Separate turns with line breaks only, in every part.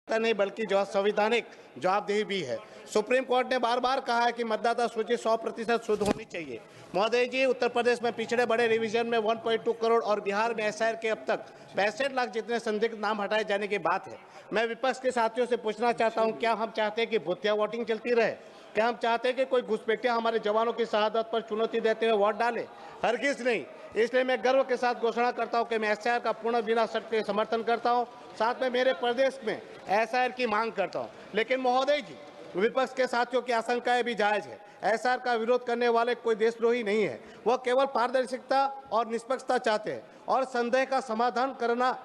नहीं बल्कि जो संवैधानिक जवाबदेही भी है। सुप्रीम कोर्ट ने बार बार कहा है कि मतदाता सूची 100% शुद्ध होनी चाहिए। महोदय जी, उत्तर प्रदेश में पिछड़े बड़े रिवीजन में 1.2 करोड़ और बिहार में एसआईआर के अब तक 65 लाख जितने संदिग्ध नाम हटाए जाने की बात है। मैं विपक्ष के साथियों से पूछना चाहता हूं, क्या हम चाहते हैं कि भूतिया वोटिंग चलती रहे? क्या हम चाहते हैं कि कोई घुसपैठिया हमारे जवानों की शहादत पर चुनौती देते हुए वोट डाले? हरगिज नहीं। इसलिए मैं गर्व के साथ घोषणा करता हूं कि मैं एसआईआर का पूर्ण बिना शर्त के समर्थन करता हूं। साथ में मेरे प्रदेश में एसआईआर की मांग करता हूं। लेकिन महोदय जी, विपक्ष के साथियों की आशंकाएं भी जायज है। एसआईआर का विरोध करने वाले कोई देशद्रोही नहीं है। वह केवल पारदर्शिता और निष्पक्षता चाहते हैं और संदेह का समाधान करना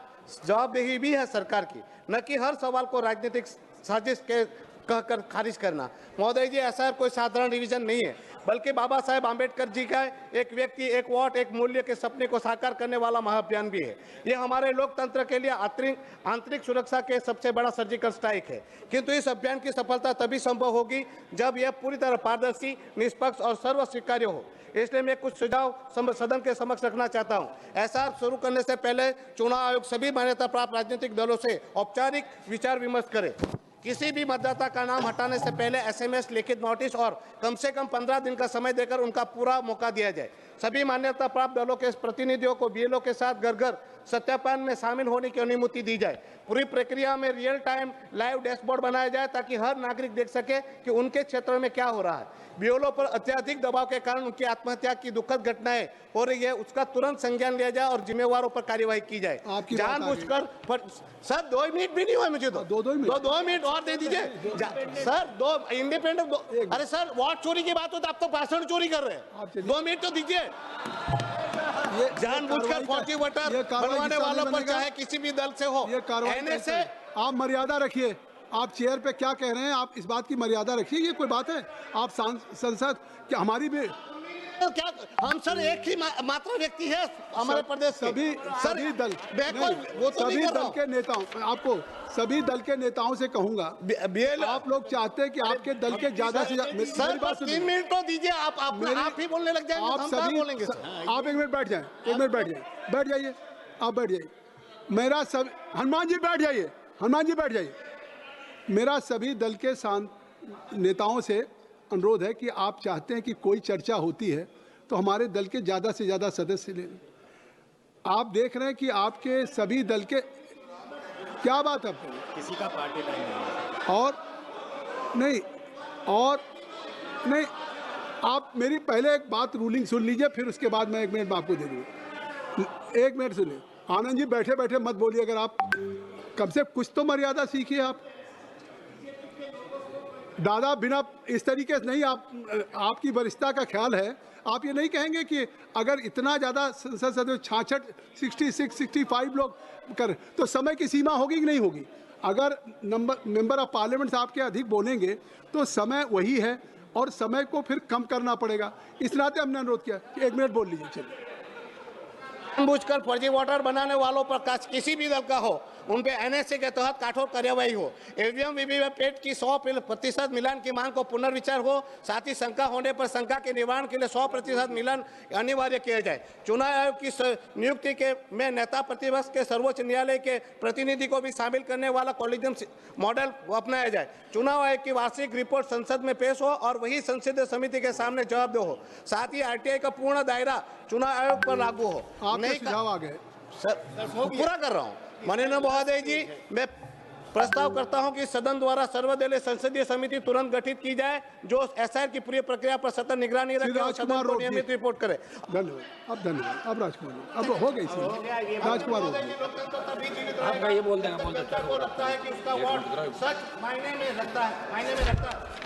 जवाबदेही भी है सरकार की, न कि हर सवाल को राजनीतिक साजिश के कहकर खारिज करना। महोदय जी, एसआईआर कोई साधारण रिवीजन नहीं है, बल्कि बाबा साहेब आम्बेडकर जी का एक व्यक्ति एक वोट एक मूल्य के सपने को साकार करने वाला महाअभियान भी है। ये हमारे लोकतंत्र के लिए आंतरिक सुरक्षा के सबसे बड़ा सर्जिकल स्ट्राइक है। किंतु इस अभियान की सफलता तभी संभव होगी जब यह पूरी तरह पारदर्शी, निष्पक्ष और सर्व स्वीकार्य हो। इसलिए मैं कुछ सुझाव सदन के समक्ष रखना चाहता हूं। एसआईआर शुरू करने से पहले चुनाव आयोग सभी मान्यता प्राप्त राजनीतिक दलों से औपचारिक विचार विमर्श करे। किसी भी मतदाता का नाम हटाने से पहले एसएमएस, लिखित नोटिस और कम से कम 15 दिन का समय देकर उनका पूरा मौका दिया जाए। सभी मान्यता प्राप्त दलों के प्रतिनिधियों को बीएलओ के साथ घर घर सत्यापन में शामिल होने की अनुमति दी जाए। पूरी प्रक्रिया में रियल टाइम लाइव डैशबोर्ड बनाया जाए ताकि हर नागरिक देख सके कि उनके क्षेत्र में क्या हो रहा है। बीएलओ पर अत्यधिक दबाव के कारण उनकी आत्महत्या की दुखद घटनाएं हो रही है, उसका तुरंत संज्ञान लिया जाए और जिम्मेवारों पर कार्यवाही की जाए। जानबूझकर सर 2 मिनट भी नहीं हुआ मुझे तो 2 मिनट और दे दीजिए सर। 2 इंडिपेंडेंट, अरे सर वोट चोरी की बात हो तो आप तो भाषण चोरी कर रहे हैं। 2 मिनट तो दीजिए। जानबूझकर फौजी वोटर बनवाने वालों पर चाहे किसी भी दल से हो, एनएसए।
आप मर्यादा रखिए। आप चेयर पे क्या कह रहे हैं, आप इस बात की मर्यादा रखिए। ये कोई बात है? आप संसद क्या हमारी भी
क्या हम सर एक ही मात्र व्यक्ति है हमारे प्रदेश के।
सभी दल सभी दल के नेताओं, आपको सभी दल के नेताओं से कहूंगा, आप लोग चाहते हैं कि आपके दल के ज्यादा से ज्यादा
3 मिनट तो दीजिए। आप ही बोलने लग जाएंगे,
आप सभी बोलेंगे। आप 1 मिनट बैठ जाएं, 1 मिनट बैठ जाइए, आप बैठ जाइए। मेरा सब हनुमान जी बैठ जाइए, हनुमान जी बैठ जाइए। मेरा सभी दल के नेताओं से अनुरोध है कि आप चाहते हैं कि कोई चर्चा होती है तो हमारे दल के ज़्यादा से ज़्यादा सदस्य ले लें। आप देख रहे हैं कि आपके सभी दल के क्या बात है,
किसी का पार्टी
नहीं, आप मेरी पहले एक बात रूलिंग सुन लीजिए, फिर उसके बाद मैं 1 मिनट आपको दे दूँगा। 1 मिनट सुनिए। आनंद जी बैठे बैठे मत बोलिए। अगर आप कम से कुछ तो मर्यादा सीखिए। आप दादा बिना इस तरीके से नहीं, आपकी वरिष्ठता का ख्याल है। आप ये नहीं कहेंगे कि अगर इतना ज़्यादा संसद सदस्य 66, 66, 65 लोग कर तो समय की सीमा होगी कि नहीं होगी? अगर मेंबर ऑफ पार्लियामेंट आपके अधिक बोलेंगे तो समय वही है और समय को फिर कम करना पड़ेगा। इस नाते हमने अनुरोध किया कि 1 मिनट बोल लीजिए। चलिए।
जानबूझकर फर्जी वोटर बनाने वालों पर किसी भी दल का हो, उन पे एनएसए के तहत कठोर कार्यवाही हो। ईवीएम वीवीपैट की 100% मिलान की मांग को पुनर्विचार हो। साथ ही शंका होने पर शंका के निवारण के लिए 100% मिलान अनिवार्य किया जाए। चुनाव आयोग की नियुक्ति के में नेता प्रतिपक्ष के सर्वोच्च न्यायालय के प्रतिनिधि को भी शामिल करने वाला कॉलेजियम मॉडल अपनाया जाए। चुनाव आयोग की वार्षिक रिपोर्ट संसद में पेश हो और वही संसदीय समिति के सामने जवाबदेह हो। साथ ही आरटीआई का पूर्ण दायरा चुनाव आयोग पर लागू हो।
सुझाव आ गए
सर, पूरा कर रहा हूँ। माननीय महोदय जी, मैं प्रस्ताव करता हूं कि सदन द्वारा सर्वदलीय संसदीय समिति तुरंत गठित की जाए जो एसआईआर की पूरी प्रक्रिया पर सतत निगरानी रखे और सदन को नियमित रिपोर्ट करे।
धन्यवाद। अब राजकुमार, अब हो गई राजकुमार
आपका ये बोल देंगे, लगता है कि उसका वोट सच मायने में रखता है।